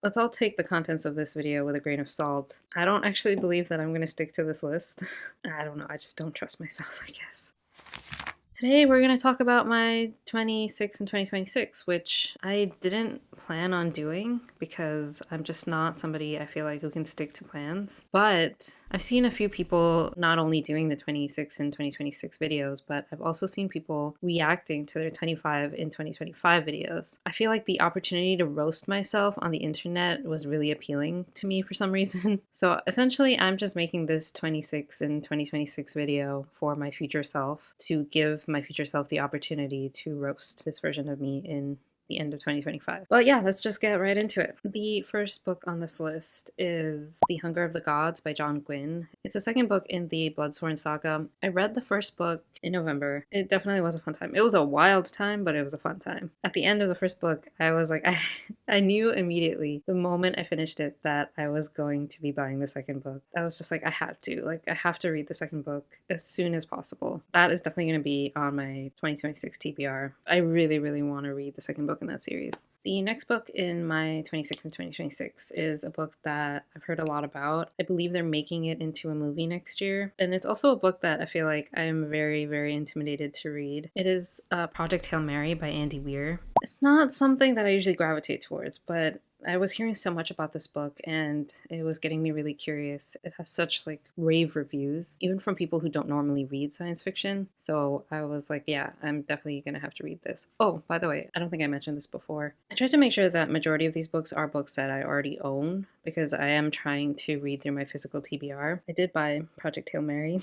let's all take the contents of this video with a grain of salt. I don't actually believe that I'm going to stick to this list. I don't know, I just don't trust myself, I guess. Today we're going to talk about my 26 and 2026, which I didn't plan on doing because I'm just not somebody I feel like who can stick to plans. But I've seen a few people not only doing the 26 and 2026 videos, but I've also seen people reacting to their 25 and 2025 videos. I feel like the opportunity to roast myself on the internet was really appealing to me for some reason. So essentially I'm just making this 26 and 2026 video for my future self, to give my future self the opportunity to roast this version of me in the end of 2025. But yeah, let's just get right into it. The first book on this list is The Hunger of the Gods by John Gwynne. It's the second book in the Bloodsworn saga. I read the first book in November. It definitely was a fun time. It was a wild time, but it was a fun time. At the end of the first book, I was like, I knew immediately the moment I finished it that I was going to be buying the second book. I was just like, I have to read the second book as soon as possible. That is definitely going to be on my 2026 TBR. I really, really want to read the second book in that series. The next book in my 26 and 2026 is a book that I've heard a lot about. I believe they're making it into a movie next year. And it's also a book that I feel like I'm very, very intimidated to read. It is Project Hail Mary by Andy Weir. It's not something that I usually gravitate towards, but I was hearing so much about this book and it was getting me really curious. It has such like rave reviews, even from people who don't normally read science fiction. So I was like, yeah, I'm definitely gonna have to read this. Oh, by the way, I don't think I mentioned this before. I tried to make sure that majority of these books are books that I already own because I am trying to read through my physical TBR. I did buy Project Hail Mary,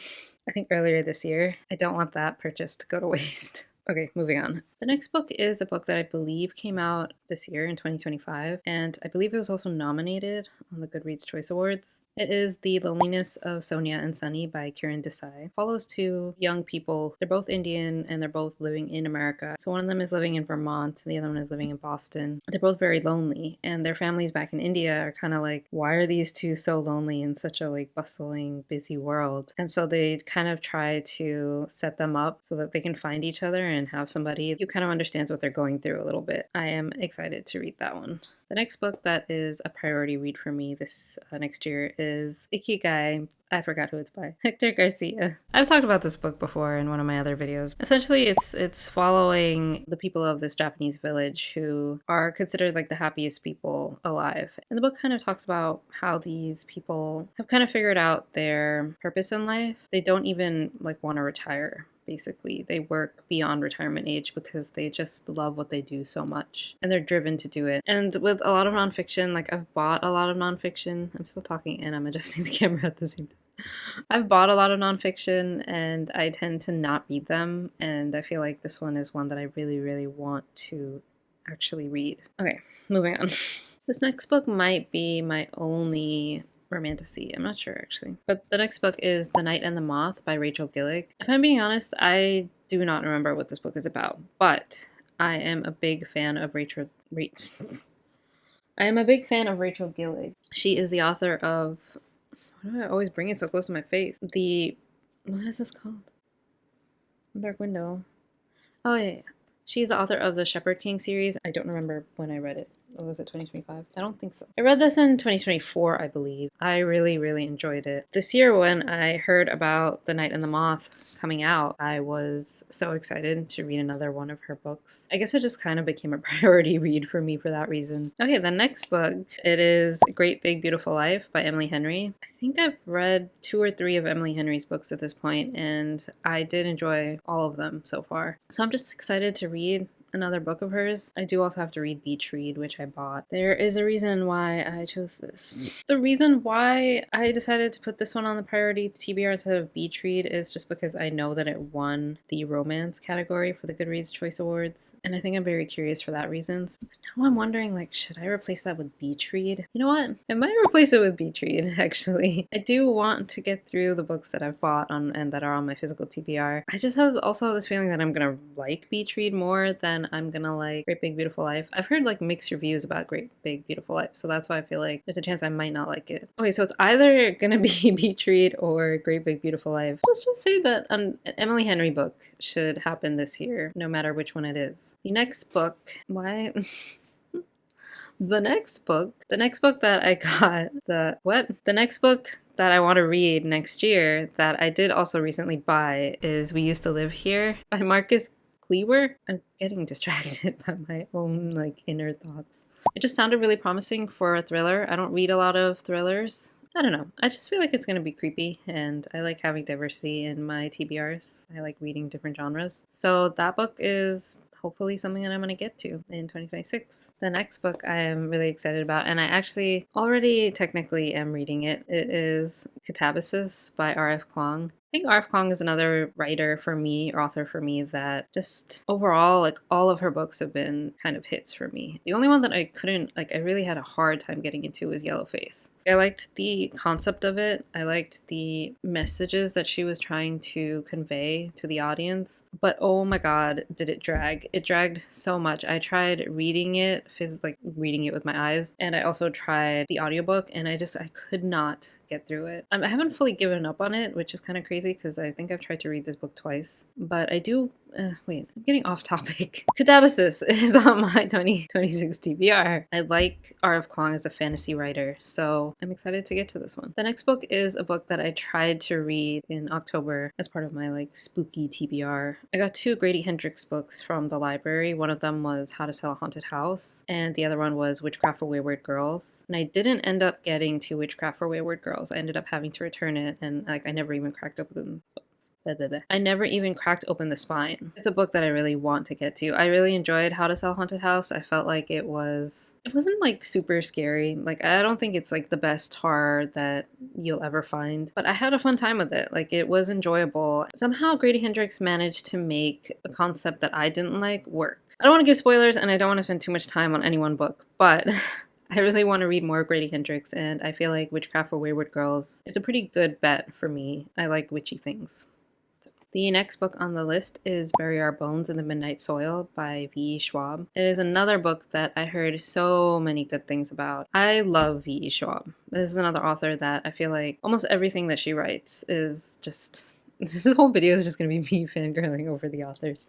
I think earlier this year. I don't want that purchase to go to waste. Okay, moving on. The next book is a book that I believe came out this year in 2025, and I believe it was also nominated on the Goodreads Choice Awards. It is The Loneliness of Sonia and Sunny by Kiran Desai. It follows two young people. They're both Indian and they're both living in America. So one of them is living in Vermont and the other one is living in Boston. They're both very lonely, and their families back in India are kind of like, why are these two so lonely in such a like bustling, busy world? And so they kind of try to set them up so that they can find each other and have somebody who kind of understands what they're going through a little bit. I am excited to read that one. The next book that is a priority read for me this next year is Ikigai. I forgot who it's by. Hector Garcia. I've talked about this book before in one of my other videos. Essentially, it's following the people of this Japanese village who are considered like the happiest people alive. And the book kind of talks about how these people have kind of figured out their purpose in life. They don't even like want to retire. Basically, they work beyond retirement age because they just love what they do so much and they're driven to do it. And with a lot of nonfiction, like I've bought a lot of nonfiction. I'm still talking and I'm adjusting the camera at the same time. I've bought a lot of nonfiction and I tend to not read them, and I feel like this one is one that I really, really want to actually read. Okay, moving on. This next book might be my only romantasy. I'm not sure actually. But the next book is The Night and the Moth by Rachel Gillig. If I'm being honest, I do not remember what this book is about, but I am a big fan of Rachel Gillig. She is the author of, why do I always bring it so close to my face? What is this called? Dark Window. Oh yeah. She's the author of the Shepherd King series. I don't remember when I read it. Or was it 2025? I don't think so. I read this in 2024, I believe. I really, really enjoyed it. This year when I heard about The Night and the Moth coming out, I was so excited to read another one of her books. I guess it just kind of became a priority read for me for that reason. Okay, the next book, it is Great Big Beautiful Life by Emily Henry. I think I've read 2 or 3 of Emily Henry's books at this point, and I did enjoy all of them so far. So I'm just excited to read another book of hers. I do also have to read Beach Read, which I bought. There is a reason why I chose this. The reason why I decided to put this one on the priority TBR instead of Beach Read is just because I know that it won the romance category for the Goodreads Choice Awards, and I think I'm very curious for that reason. So now I'm wondering, like, should I replace that with Beach Read? You know what? I might replace it with Beach Read, actually. I do want to get through the books that I've bought and that are on my physical TBR. I just also have this feeling that I'm gonna like Beach Read more than I'm gonna like Great Big Beautiful Life. I've heard like mixed reviews about Great Big Beautiful Life, so that's why I feel like there's a chance I might not like it. Okay, so it's either gonna be Beach Read or Great Big Beautiful Life. Let's just say that an Emily Henry book should happen this year, no matter which one it is. The next book, why? The next book that I got, the next book that I want to read next year that I did also recently buy is We Used to Live Here by Marcus Kleber. I'm getting distracted by my own like inner thoughts. It just sounded really promising for a thriller. I don't read a lot of thrillers. I don't know. I just feel like it's going to be creepy, and I like having diversity in my TBRs. I like reading different genres. So that book is hopefully something that I'm going to get to in 2026. The next book I am really excited about, and I actually already technically am reading it. It is Catabasis by R.F. Kuang. I think R.F. Kuang is another writer for me, or author for me, that just overall, like all of her books have been kind of hits for me. The only one that I couldn't, like I really had a hard time getting into was Yellowface. I liked the concept of it. I liked the messages that she was trying to convey to the audience. But oh my god, did it drag. It dragged so much. I tried reading it, like reading it with my eyes, and I also tried the audiobook, and I could not get through it. I haven't fully given up on it, which is kind of crazy because I think I've tried to read this book twice. But I do wait, I'm getting off topic. Catabasis is on my 2026 TBR. I like R.F. Kuang as a fantasy writer, so I'm excited to get to this one. The next book is a book that I tried to read in October as part of my like spooky TBR. I got 2 Grady Hendrix books from the library. One of them was How to Sell a Haunted House, and the other one was Witchcraft for Wayward Girls. And I didn't end up getting to Witchcraft for Wayward Girls. I ended up having to return it, and like I never even cracked open the spine. It's a book that I really want to get to. I really enjoyed How to Sell a Haunted House. I felt like it wasn't like super scary. Like I don't think it's like the best horror that you'll ever find, but I had a fun time with it. Like it was enjoyable. Somehow Grady Hendrix managed to make a concept that I didn't like work. I don't want to give spoilers, and I don't want to spend too much time on any one book, but I really want to read more of Grady Hendrix, and I feel like Witchcraft for Wayward Girls is a pretty good bet for me. I like witchy things. The next book on the list is Bury Our Bones in the Midnight Soil by V.E. Schwab. It is another book that I heard so many good things about. I love V.E. Schwab. This is another author that I feel like almost everything that she writes is just... This whole video is just going to be me fangirling over the authors.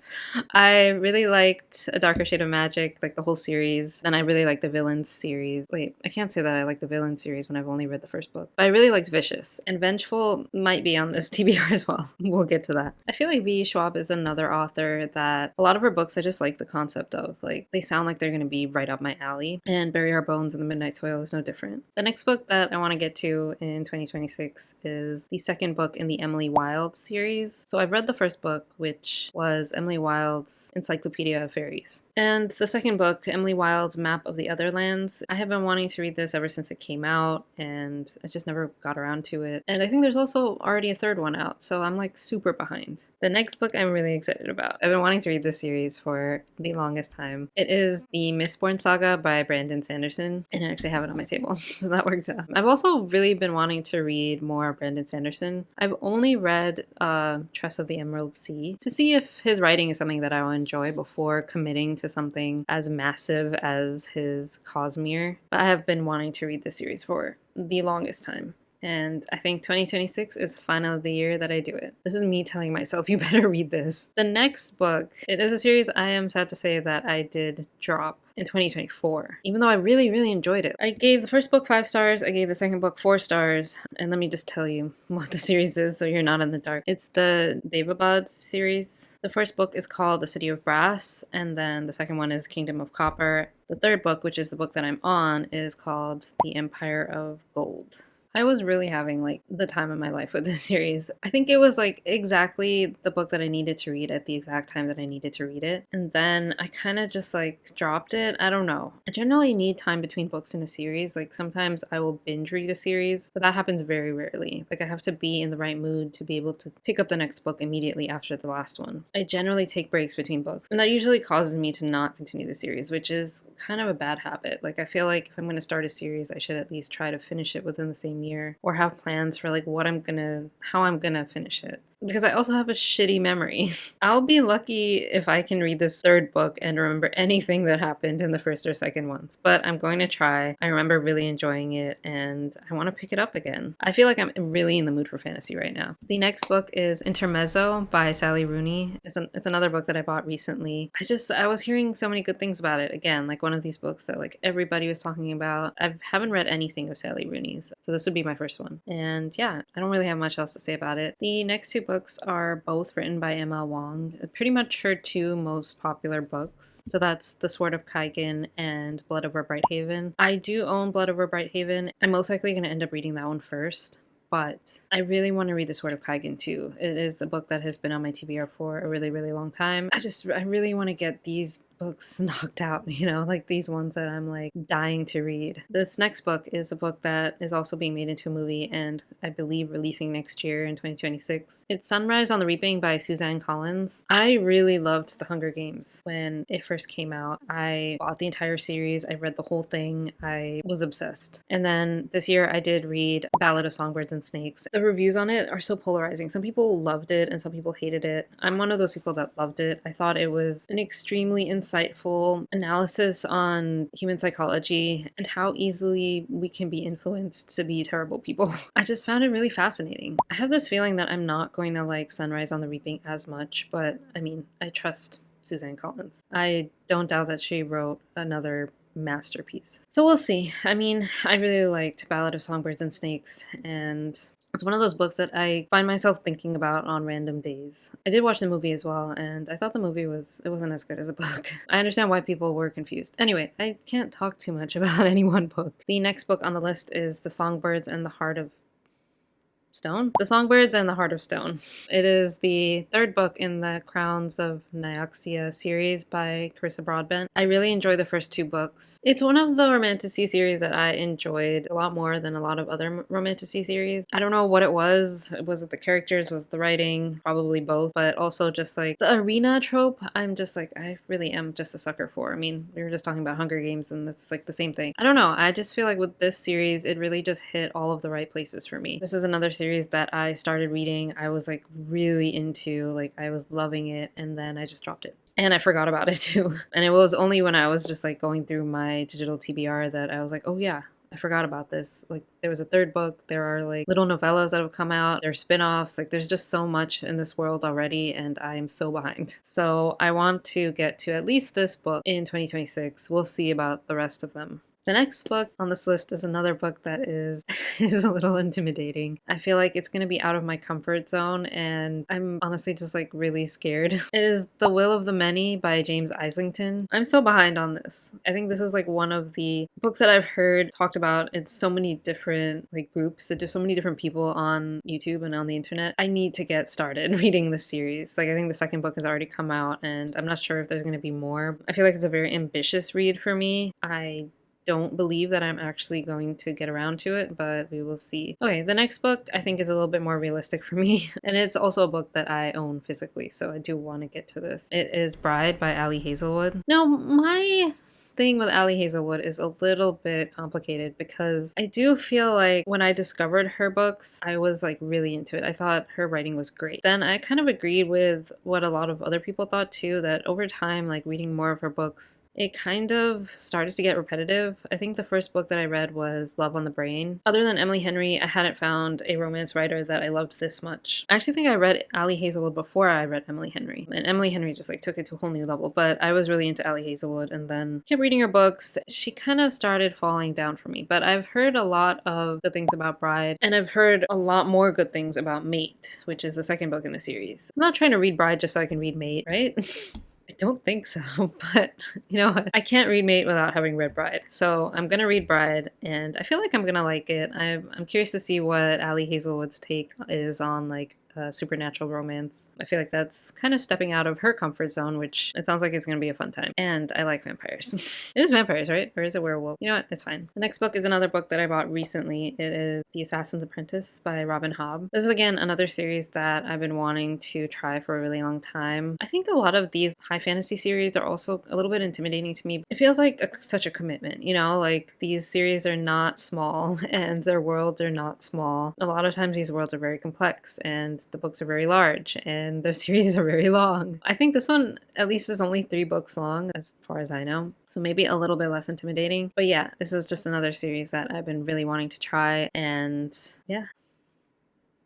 I really liked A Darker Shade of Magic, like the whole series. Then I really liked the Villains series. Wait, I can't say that I like the Villains series when I've only read the first book. But I really liked Vicious. And Vengeful might be on this TBR as well. We'll get to that. I feel like V. Schwab is another author that a lot of her books I just like the concept of. Like, they sound like they're going to be right up my alley. And Bury Our Bones in the Midnight Soil is no different. The next book that I want to get to in 2026 is the second book in the Emily Wilde series. So I've read the first book, which was Emily Wilde's Encyclopedia of Fairies. And the second book, Emily Wilde's Map of the Otherlands, I have been wanting to read this ever since it came out, and I just never got around to it. And I think there's also already a third one out, so I'm like super behind. The next book I'm really excited about. I've been wanting to read this series for the longest time. It is the Mistborn Saga by Brandon Sanderson, and I actually have it on my table, so that worked out. I've also really been wanting to read more Brandon Sanderson. I've only read Tress of the Emerald Sea to see if his writing is something that I will enjoy before committing to something as massive as his Cosmere. But I have been wanting to read this series for the longest time. And I think 2026 is finally the year that I do it. This is me telling myself, you better read this. The next book, it is a series I am sad to say that I did drop in 2024, even though I really, really enjoyed it. I gave the first book 5 stars, I gave the second book 4 stars, and let me just tell you what the series is so you're not in the dark. It's the Daevabad series. The first book is called The City of Brass, and then the second one is Kingdom of Copper. The third book, which is the book that I'm on, is called The Empire of Gold. I was really having like the time of my life with this series. I think it was like exactly the book that I needed to read at the exact time that I needed to read it. And then I kind of just like dropped it. I don't know. I generally need time between books in a series. Like sometimes I will binge read a series, but that happens very rarely. Like I have to be in the right mood to be able to pick up the next book immediately after the last one. I generally take breaks between books, and that usually causes me to not continue the series, which is kind of a bad habit. Like I feel like if I'm going to start a series, I should at least try to finish it within the same year, or have plans for like how I'm gonna finish it. because I also have a shitty memory. I'll be lucky if I can read this third book and remember anything that happened in the first or second ones, but I'm going to try. I remember really enjoying it and I want to pick it up again. I feel like I'm really in the mood for fantasy right now. The next book is Intermezzo by Sally Rooney. It's another book that I bought recently. I was hearing so many good things about it. Again, like one of these books that like everybody was talking about. I haven't read anything of Sally Rooney's, so this would be my first one. And yeah, I don't really have much else to say about it. The next two books are both written by M.L. Wong, pretty much her two most popular books. So that's The Sword of Kaigen and Blood Over Brighthaven. I do own Blood Over Brighthaven. I'm most likely going to end up reading that one first, but I really want to read The Sword of Kaigen too. It is a book that has been on my TBR for a really, really long time. I really want to get these books knocked out, you know, like these ones that I'm like dying to read. This next book is a book that is also being made into a movie and I believe releasing next year in 2026. It's Sunrise on the Reaping by Suzanne Collins. I really loved The Hunger Games when it first came out. I bought the entire series. I read the whole thing. I was obsessed. And then this year I did read Ballad of Songbirds and Snakes. The reviews on it are so polarizing. Some people loved it and some people hated it. I'm one of those people that loved it. I thought it was an extremely insightful analysis on human psychology and how easily we can be influenced to be terrible people. I just found it really fascinating. I have this feeling that I'm not going to like Sunrise on the Reaping as much, but I mean, I trust Suzanne Collins. I don't doubt that she wrote another masterpiece. So we'll see. I mean, I really liked Ballad of Songbirds and Snakes, and it's one of those books that I find myself thinking about on random days. I did watch the movie as well, and I thought the movie wasn't as good as a book. I understand why people were confused. Anyway, I can't talk too much about any one book. The next book on the list is The Songbirds and the Heart of Stone? The Songbirds and the Heart of Stone. It is the third book in the Crowns of Nyaxia series by Carissa Broadbent. I really enjoy the first two books. It's one of the romantasy series that I enjoyed a lot more than a lot of other romantasy series. I don't know what it was. Was it the characters? Was it the writing? Probably both, but also just like the arena trope. I'm just like, I really am just a sucker for. I mean, we were just talking about Hunger Games and that's like the same thing. I don't know. I just feel like with this series, it really just hit all of the right places for me. This is another series that I started reading. I was like really into, like I was loving it, and then I just dropped it. And I forgot about it too. And it was only when I was just like going through my digital TBR that I was like, oh yeah, I forgot about this. Like there was a third book. There are like little novellas that have come out. There's spin-offs. Like there's just so much in this world already and I am so behind. So I want to get to at least this book in 2026. We'll see about the rest of them. The next book on this list is another book that is a little intimidating. I feel like it's going to be out of my comfort zone and I'm honestly just like really scared. It is The Will of the Many by James Islington. I'm so behind on this. I think this is like one of the books that I've heard talked about in so many different like groups, just so many different people on YouTube and on the internet. I need to get started reading this series. Like I think the second book has already come out and I'm not sure if there's going to be more. I feel like it's a very ambitious read for me. I don't believe that I'm actually going to get around to it, but we will see. Okay, the next book I think is a little bit more realistic for me, and it's also a book that I own physically, so I do want to get to this. It is Bride by Ali Hazelwood. Now, my thing with Ali Hazelwood is a little bit complicated because I do feel like when I discovered her books, I was like really into it. I thought her writing was great. Then I kind of agreed with what a lot of other people thought too, that over time, like reading more of her books, it kind of started to get repetitive. I think the first book that I read was Love on the Brain. Other than Emily Henry, I hadn't found a romance writer that I loved this much. I actually think I read Ali Hazelwood before I read Emily Henry. And Emily Henry just like took it to a whole new level. But I was really into Ali Hazelwood and then kept reading her books. She kind of started falling down for me. But I've heard a lot of good things about Bride. And I've heard a lot more good things about Mate, which is the second book in the series. I'm not trying to read Bride just so I can read Mate, right? I don't think so, but you know what? I can't read Mate without having read Bride. So I'm going to read Bride, and I feel like I'm going to like it. I'm curious to see what Ali Hazelwood's take is on like supernatural romance. I feel like that's kind of stepping out of her comfort zone, which it sounds like it's going to be a fun time. And I like vampires. It is vampires, right? Or is it werewolf? You know what? It's fine. The next book is another book that I bought recently. It is The Assassin's Apprentice by Robin Hobb. This is again another series that I've been wanting to try for a really long time. I think a lot of these high fantasy series are also a little bit intimidating to me. It feels like such a commitment, you know? Like these series are not small and their worlds are not small. A lot of times these worlds are very complex and the books are very large and the series are very long. I think this one at least is only 3 books long as far as I know, so maybe a little bit less intimidating. But yeah, this is just another series that I've been really wanting to try, and yeah.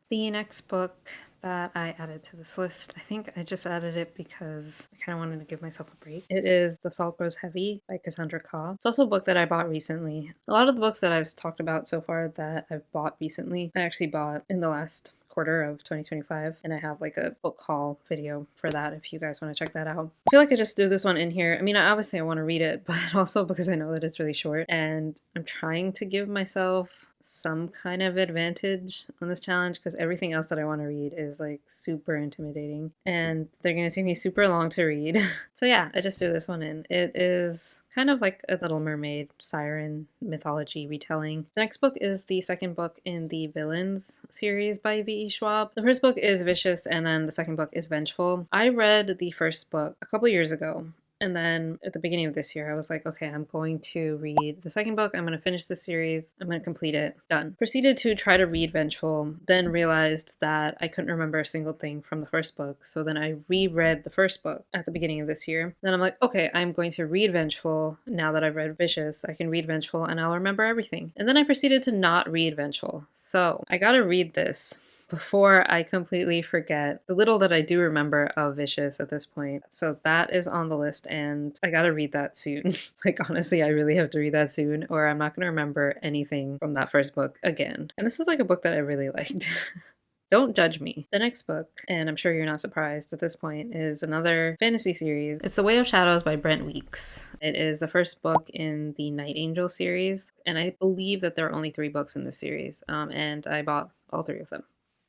The next book that I added to this list, I think I just added it because I kind of wanted to give myself a break. It is The Salt Grows Heavy by Cassandra Khaw. It's also a book that I bought recently. A lot of the books that I've talked about so far that I've bought recently, I actually bought in the last quarter of 2025, and I have like a book haul video for that if you guys want to check that out. I feel like I just threw this one in here. I mean, obviously I want to read it, but also because I know that it's really short, and I'm trying to give myself some kind of advantage on this challenge because everything else that I want to read is like super intimidating and they're going to take me super long to read. So yeah, I just threw this one in. It is kind of like a Little Mermaid siren mythology retelling. The next book is the second book in the Villains series by V.E. Schwab. The first book is Vicious and then the second book is Vengeful. I read the first book a couple years ago. And then at the beginning of this year, I was like, okay, I'm going to read the second book. I'm going to finish this series. I'm going to complete it. Done. Proceeded to try to read Vengeful, then realized that I couldn't remember a single thing from the first book. So then I reread the first book at the beginning of this year. Then I'm like, okay, I'm going to read Vengeful. Now that I've read Vicious, I can read Vengeful and I'll remember everything. And then I proceeded to not read Vengeful. So I got to read this before I completely forget the little that I do remember of Vicious at this point. So that is on the list and I gotta read that soon. Like honestly, I really have to read that soon or I'm not gonna remember anything from that first book again. And this is like a book that I really liked. Don't judge me. The next book, and I'm sure you're not surprised at this point, is another fantasy series. It's The Way of Shadows by Brent Weeks. It is the first book in the Night Angel series, and I believe that there are only 3 books in this series, and I bought all 3 of them.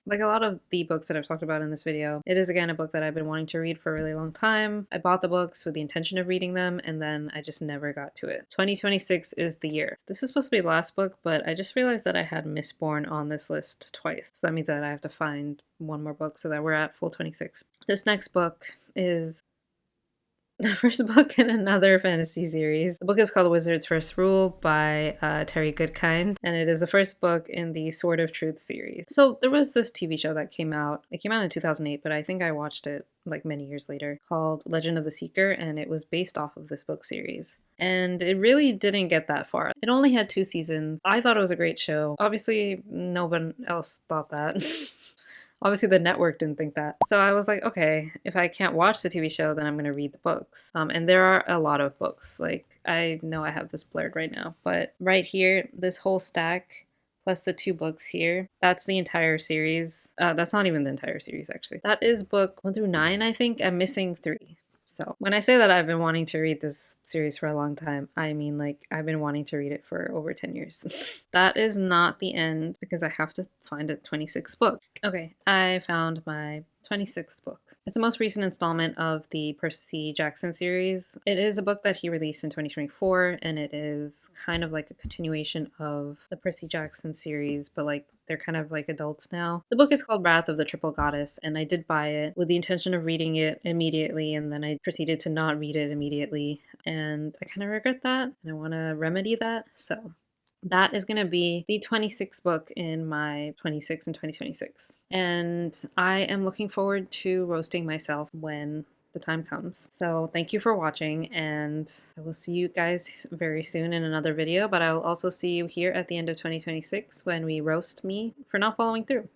Like a lot of the books that I've talked about in this video, it is again a book that I've been wanting to read for a really long time. I bought the books with the intention of reading them and then I just never got to it. 2026 is the year. This is supposed to be the last book, but I just realized that I had Mistborn on this list twice. So that means that I have to find one more book so that we're at full 26. This next book is the first book in another fantasy series. The book is called Wizard's First Rule by Terry Goodkind, and it is the first book in the Sword of Truth series. So there was this TV show that came out. It came out in 2008, but I think I watched it like many years later, called Legend of the Seeker, and it was based off of this book series. And it really didn't get that far. It only had 2 seasons. I thought it was a great show. Obviously, no one else thought that. Obviously, the network didn't think that. So I was like, okay, if I can't watch the TV show, then I'm going to read the books. And there are a lot of books. Like, I know I have this blurred right now. But right here, this whole stack, plus the 2 books here, that's the entire series. That's not even the entire series, actually. That is book 1 through 9, I think. I'm missing 3. So when I say that I've been wanting to read this series for a long time, I mean like I've been wanting to read it for over 10 years. That is not the end because I have to find a 26th book. Okay, I found my 26th book. It's the most recent installment of the Percy Jackson series. It is a book that he released in 2024 and it is kind of like a continuation of the Percy Jackson series, but like they're kind of like adults now. The book is called Wrath of the Triple Goddess and I did buy it with the intention of reading it immediately and then I proceeded to not read it immediately and I kind of regret that and I want to remedy that. So that is going to be the 26th book in my 26 and 2026. And I am looking forward to roasting myself when the time comes. So thank you for watching and I will see you guys very soon in another video, but I will also see you here at the end of 2026 when we roast me for not following through.